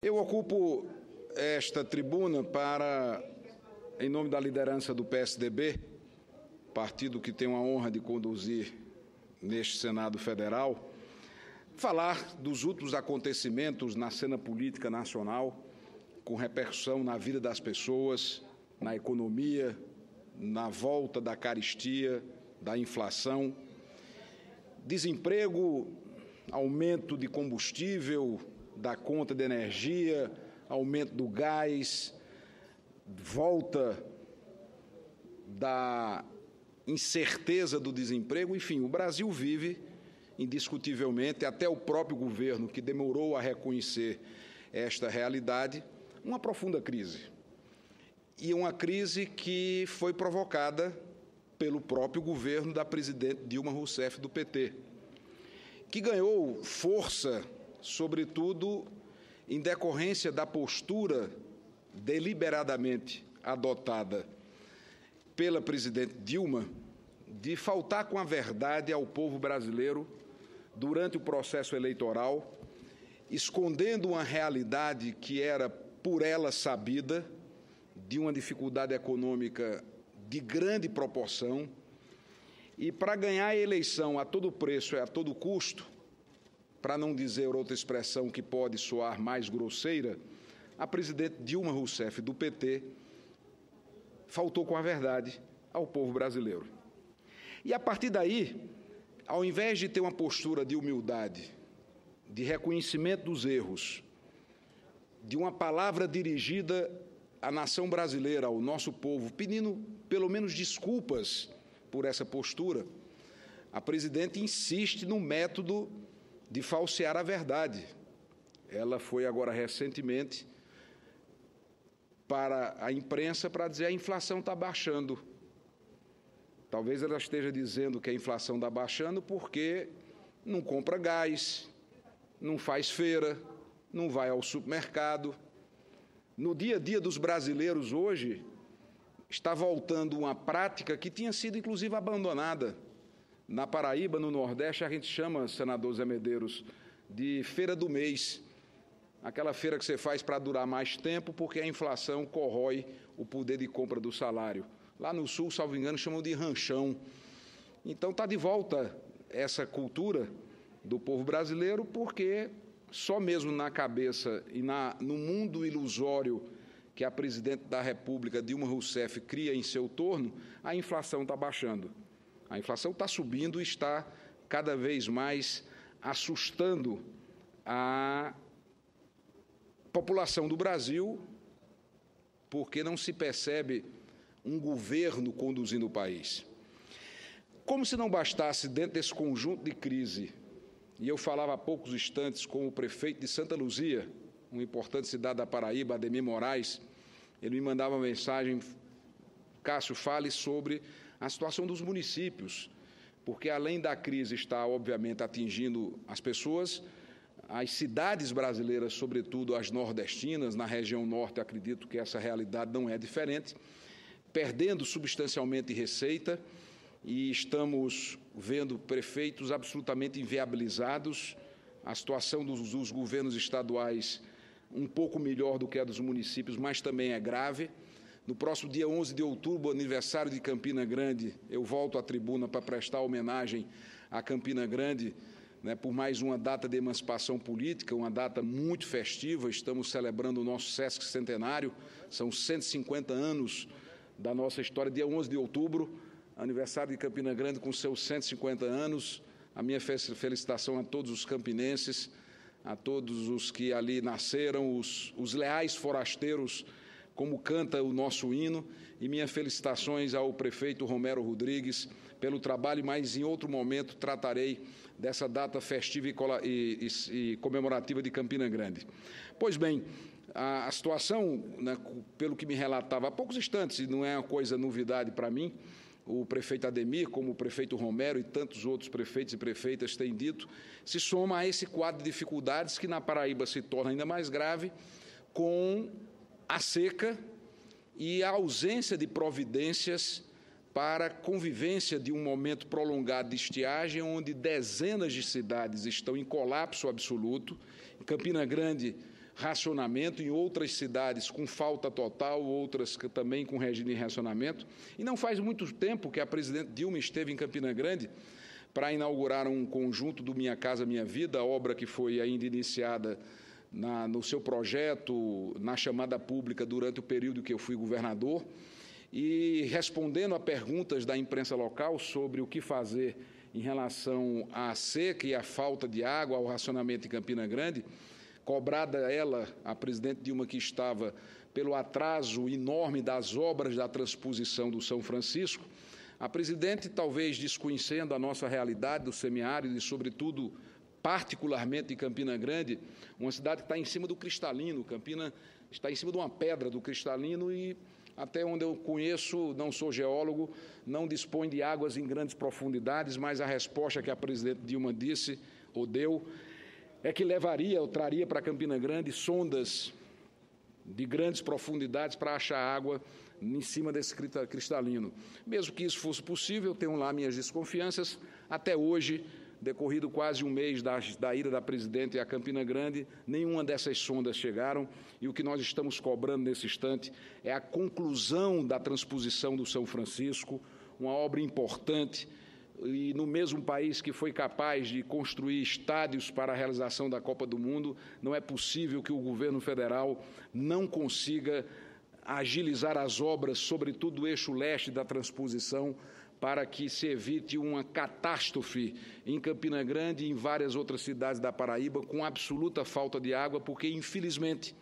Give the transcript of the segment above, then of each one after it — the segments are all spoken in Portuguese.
Eu ocupo esta tribuna para, em nome da liderança do PSDB, partido que tenho a honra de conduzir neste Senado Federal, falar dos últimos acontecimentos na cena política nacional, com repercussão na vida das pessoas, na economia, na volta da carestia, da inflação, desemprego, aumento de combustível, da conta de energia, aumento do gás, volta da incerteza do desemprego, enfim, o Brasil vive, indiscutivelmente, até o próprio governo, que demorou a reconhecer esta realidade, uma profunda crise. E uma crise que foi provocada pelo próprio governo da presidente Dilma Rousseff, do PT, que ganhou força, sobretudo em decorrência da postura deliberadamente adotada pela presidente Dilma de faltar com a verdade ao povo brasileiro durante o processo eleitoral, escondendo uma realidade que era por ela sabida, de uma dificuldade econômica de grande proporção, e para ganhar a eleição a todo preço e a todo custo, para não dizer outra expressão que pode soar mais grosseira, a presidente Dilma Rousseff, do PT, faltou com a verdade ao povo brasileiro. E, a partir daí, ao invés de ter uma postura de humildade, de reconhecimento dos erros, de uma palavra dirigida à nação brasileira, ao nosso povo, pedindo pelo menos desculpas por essa postura, a presidente insiste no método de falsear a verdade. Ela foi agora recentemente para a imprensa para dizer que a inflação está baixando. Talvez ela esteja dizendo que a inflação está baixando porque não compra gás, não faz feira, não vai ao supermercado. No dia a dia dos brasileiros hoje, está voltando uma prática que tinha sido, inclusive, abandonada. Na Paraíba, no Nordeste, a gente chama, senador Zé Medeiros, de feira do mês. Aquela feira que você faz para durar mais tempo, porque a inflação corrói o poder de compra do salário. Lá no Sul, salvo engano, chamam de ranchão. Então, está de volta essa cultura do povo brasileiro, porque só mesmo na cabeça e no mundo ilusório que a presidente da República, Dilma Rousseff, cria em seu torno, a inflação está baixando. A inflação está subindo e está cada vez mais assustando a população do Brasil, porque não se percebe um governo conduzindo o país. Como se não bastasse, dentro desse conjunto de crise, e eu falava há poucos instantes com o prefeito de Santa Luzia, uma importante cidade da Paraíba, Ademir Moraes, ele me mandava uma mensagem: Cássio, fale sobre a situação dos municípios, porque além da crise está, obviamente, atingindo as pessoas, as cidades brasileiras, sobretudo as nordestinas, na região norte, acredito que essa realidade não é diferente, perdendo substancialmente receita, e estamos vendo prefeitos absolutamente inviabilizados, a situação dos governos estaduais um pouco melhor do que a dos municípios, mas também é grave. No próximo dia 11 de outubro, aniversário de Campina Grande, eu volto à tribuna para prestar homenagem a Campina Grande, por mais uma data de emancipação política, uma data muito festiva. Estamos celebrando o nosso Sesc Centenário, são 150 anos da nossa história, dia 11 de outubro, aniversário de Campina Grande com seus 150 anos. A minha felicitação a todos os campinenses, a todos os que ali nasceram, os leais forasteiros, como canta o nosso hino, e minhas felicitações ao prefeito Romero Rodrigues pelo trabalho, mas em outro momento tratarei dessa data festiva e comemorativa de Campina Grande. Pois bem, a situação, pelo que me relatava há poucos instantes, e não é uma coisa novidade para mim, o prefeito Ademir, como o prefeito Romero e tantos outros prefeitos e prefeitas têm dito, se soma a esse quadro de dificuldades que na Paraíba se torna ainda mais grave, com a seca e a ausência de providências para a convivência de um momento prolongado de estiagem, onde dezenas de cidades estão em colapso absoluto. Em Campina Grande, racionamento, em outras cidades com falta total, outras também com regime de racionamento. E não faz muito tempo que a presidente Dilma esteve em Campina Grande para inaugurar um conjunto do Minha Casa Minha Vida, obra que foi ainda iniciada no seu projeto, na chamada pública, durante o período que eu fui governador, e respondendo a perguntas da imprensa local sobre o que fazer em relação à seca e à falta de água, ao racionamento em Campina Grande, cobrada ela, a presidente Dilma, que estava pelo atraso enorme das obras da transposição do São Francisco, a presidente, talvez desconhecendo a nossa realidade do semiárido e, sobretudo, particularmente de Campina Grande, uma cidade que está em cima do cristalino. Campina está em cima de uma pedra do cristalino e, até onde eu conheço, não sou geólogo, não dispõe de águas em grandes profundidades, mas a resposta que a presidente Dilma disse, ou deu, é que levaria ou traria para Campina Grande sondas de grandes profundidades para achar água em cima desse cristalino. Mesmo que isso fosse possível, tenho lá minhas desconfianças. Até hoje, decorrido quase um mês da ida da presidente a Campina Grande, nenhuma dessas sondas chegaram, e o que nós estamos cobrando nesse instante é a conclusão da transposição do São Francisco, uma obra importante, e no mesmo país que foi capaz de construir estádios para a realização da Copa do Mundo, não é possível que o governo federal não consiga agilizar as obras, sobretudo o eixo leste da transposição, para que se evite uma catástrofe em Campina Grande e em várias outras cidades da Paraíba, com absoluta falta de água, porque, infelizmente,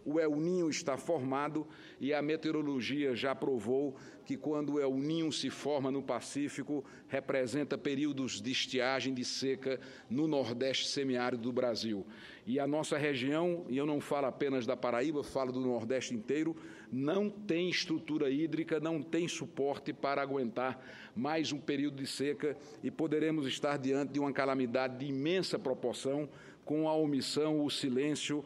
o El Niño está formado e a meteorologia já provou que, quando o El Niño se forma no Pacífico, representa períodos de estiagem, de seca, no Nordeste semiárido do Brasil. E a nossa região, e eu não falo apenas da Paraíba, falo do Nordeste inteiro, não tem estrutura hídrica, não tem suporte para aguentar mais um período de seca, e poderemos estar diante de uma calamidade de imensa proporção, com a omissão, o silêncio,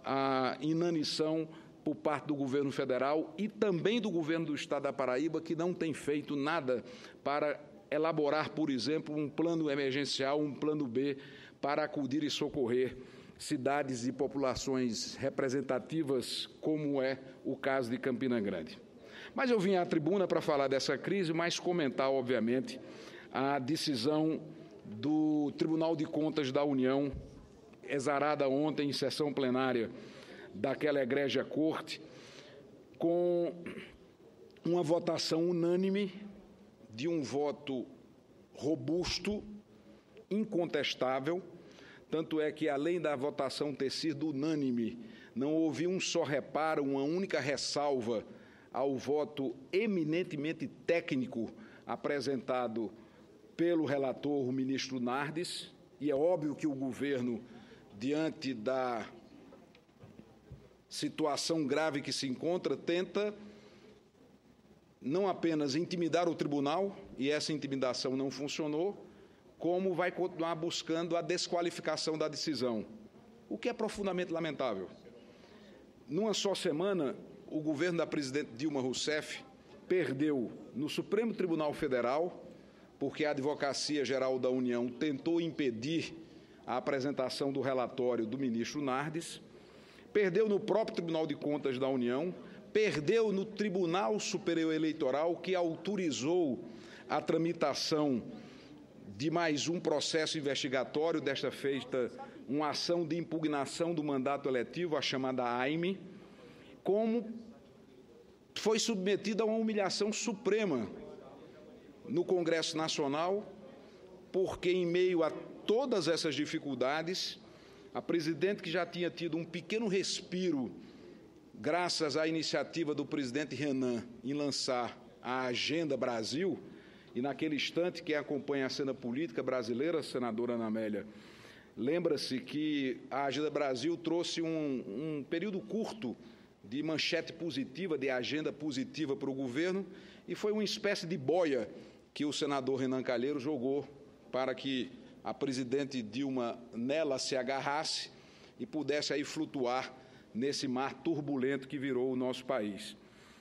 a inanição por parte do governo federal e também do governo do Estado da Paraíba, que não tem feito nada para elaborar, por exemplo, um plano emergencial, um plano B, para acudir e socorrer cidades e populações representativas, como é o caso de Campina Grande. Mas eu vim à tribuna para falar dessa crise, mas comentar, obviamente, a decisão do Tribunal de Contas da União, exarada ontem em sessão plenária daquela egrégia corte, com uma votação unânime, de um voto robusto, incontestável. Tanto é que, além da votação ter sido unânime, não houve um só reparo, uma única ressalva ao voto eminentemente técnico apresentado pelo relator, o ministro Nardes, e é óbvio que o governo, diante da situação grave que se encontra, tenta não apenas intimidar o tribunal, e essa intimidação não funcionou, como vai continuar buscando a desqualificação da decisão, o que é profundamente lamentável. Numa só semana, o governo da presidente Dilma Rousseff perdeu no Supremo Tribunal Federal, porque a Advocacia Geral da União tentou impedir a apresentação do relatório do ministro Nardes, perdeu no próprio Tribunal de Contas da União, perdeu no Tribunal Superior Eleitoral, que autorizou a tramitação de mais um processo investigatório, desta feita uma ação de impugnação do mandato eletivo, a chamada AIME, como foi submetida a uma humilhação suprema no Congresso Nacional, porque, em meio a todas essas dificuldades, a presidente, que já tinha tido um pequeno respiro, graças à iniciativa do presidente Renan em lançar a Agenda Brasil, e naquele instante, quem acompanha a cena política brasileira, a senadora Ana Amélia, lembra-se que a Agenda Brasil trouxe um período curto de manchete positiva, de agenda positiva para o governo, e foi uma espécie de boia que o senador Renan Calheiros jogou para que a presidente Dilma nela se agarrasse e pudesse aí flutuar nesse mar turbulento que virou o nosso país.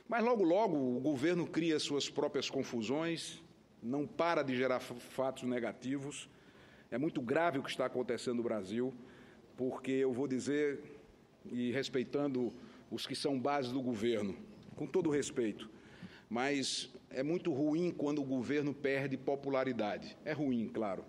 Mas logo, logo, o governo cria suas próprias confusões, não para de gerar fatos negativos. É muito grave o que está acontecendo no Brasil, porque eu vou dizer e respeitando os que são bases do governo, com todo respeito, mas é muito ruim quando o governo perde popularidade. É ruim, claro.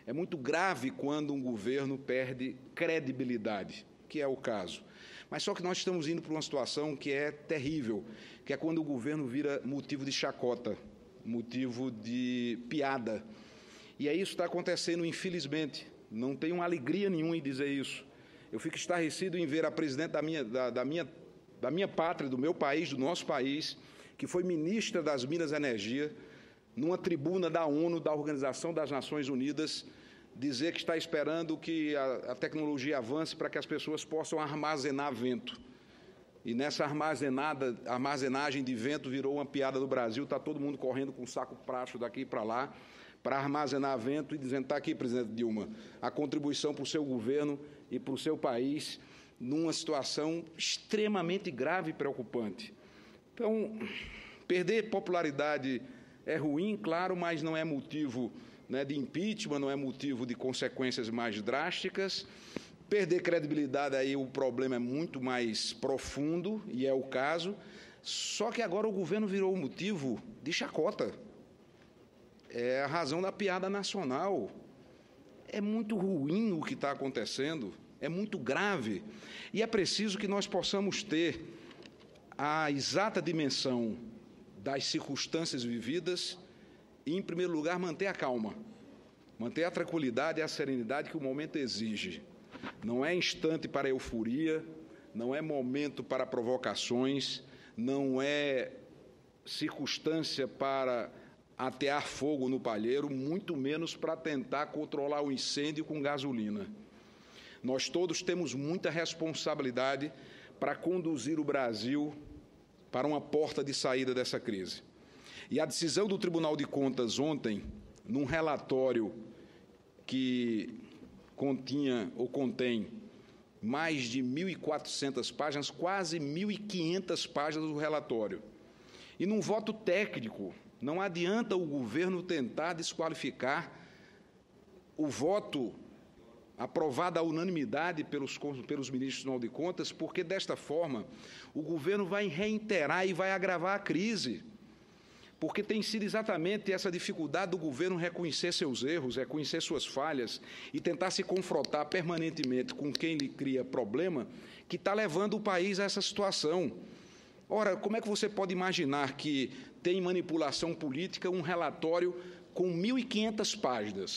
É muito grave quando um governo perde credibilidade, que é o caso. Mas só que nós estamos indo para uma situação que é terrível, que é quando o governo vira motivo de chacota, motivo de piada. E aí isso está acontecendo, infelizmente. Não tenho alegria nenhuma em dizer isso. Eu fico estarrecido em ver a presidente da minha pátria, do meu país, do nosso país, que foi ministra das Minas e Energia, numa tribuna da ONU, da Organização das Nações Unidas, dizer que está esperando que a tecnologia avance para que as pessoas possam armazenar vento. E nessa armazenagem de vento virou uma piada do Brasil, está todo mundo correndo com um saco plástico daqui para lá, para armazenar vento e dizendo, está aqui, presidente Dilma, a contribuição para o seu governo e para o seu país, numa situação extremamente grave e preocupante. Então, perder popularidade é ruim, claro, mas não é motivo, né, de impeachment, não é motivo de consequências mais drásticas. Perder credibilidade, aí o problema é muito mais profundo, e é o caso, só que agora o governo virou motivo de chacota. É a razão da piada nacional. É muito ruim o que está acontecendo, é muito grave, e é preciso que nós possamos ter a exata dimensão das circunstâncias vividas e, em primeiro lugar, manter a calma, manter a tranquilidade e a serenidade que o momento exige. Não é instante para euforia, não é momento para provocações, não é circunstância para atear fogo no palheiro, muito menos para tentar controlar o incêndio com gasolina. Nós todos temos muita responsabilidade para conduzir o Brasil para uma porta de saída dessa crise. E a decisão do Tribunal de Contas ontem, num relatório que contém mais de 1.400 páginas, quase 1.500 páginas do relatório, e num voto técnico, não adianta o governo tentar desqualificar o voto aprovado à unanimidade pelos ministros do Tribunal de Contas, porque, desta forma, o governo vai reiterar e vai agravar a crise, porque tem sido exatamente essa dificuldade do governo reconhecer seus erros, reconhecer suas falhas e tentar se confrontar permanentemente com quem lhe cria problema, que está levando o país a essa situação. Ora, como é que você pode imaginar que tem manipulação política um relatório com 1.500 páginas?